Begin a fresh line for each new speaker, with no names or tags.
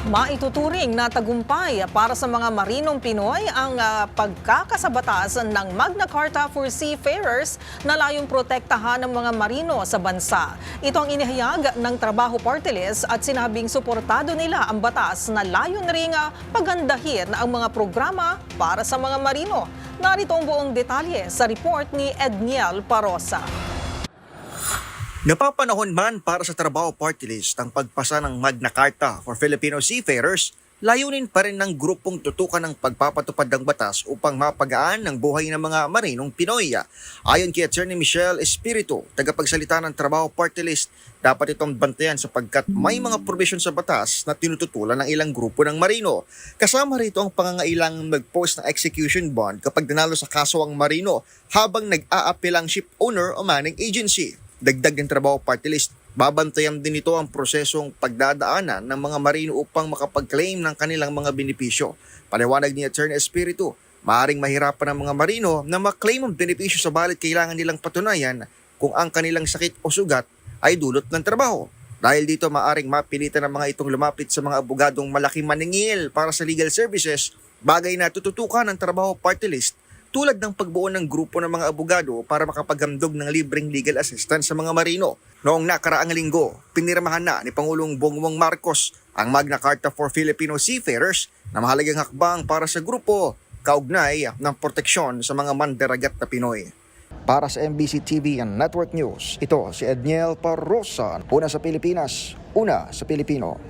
Maituturing na tagumpay para sa mga marinong Pinoy ang pagkakasabatas ng Magna Carta for Seafarers na layong protektahan ng mga marino sa bansa. Ito ang inihayag ng Trabaho Party List at sinabing suportado nila ang batas na layon ring pagandahin ang mga programa para sa mga marino. Narito ang buong detalye sa report ni Edniel Parosa.
Napapanahon man para sa Trabaho Party List ang pagpasa ng Magna Carta for Filipino Seafarers, layunin pa rin ng grupong tutukan ng pagpapatupad ng batas upang mapagaan ang buhay ng mga marinong Pinoy. Ayon kay Attorney Michelle Espiritu, tagapagsalita ng Trabaho Party List, dapat itong bantayan sapagkat may mga provision sa batas na tinututulan ng ilang grupo ng marino. Kasama rito ang pangangailangang mag-post ng execution bond kapag nanalo sa kaso ang marino habang nag-a-appeal ang ship owner o manning agency. Dagdag ng Trabaho Party List, babantayan din ito ang prosesong pagdadaanan ng mga marino upang makapag-claim ng kanilang mga benepisyo. Paliwanag ni Attorney Espiritu, maaaring mahirapan ang mga marino na maklaim ang benepisyo sabalit kailangan nilang patunayan kung ang kanilang sakit o sugat ay dulot ng trabaho. Dahil dito maaaring mapilitan ng mga itong lumapit sa mga abogadong malaki maningil para sa legal services, bagay na tututukan ng Trabaho Party List tulad ng pagbuo ng grupo ng mga abogado para makapaghandog ng libreng legal assistance sa mga marino. Noong nakaraang linggo, pinirmahan na ni Pangulong Bongbong Marcos ang Magna Carta for Filipino Seafarers na mahalagang hakbang para sa grupo kaugnay ng proteksyon sa mga mandaragat na Pinoy. Para sa MBC TV and Network News, ito si Edniel Parrosa, una sa Pilipinas, una sa Pilipino.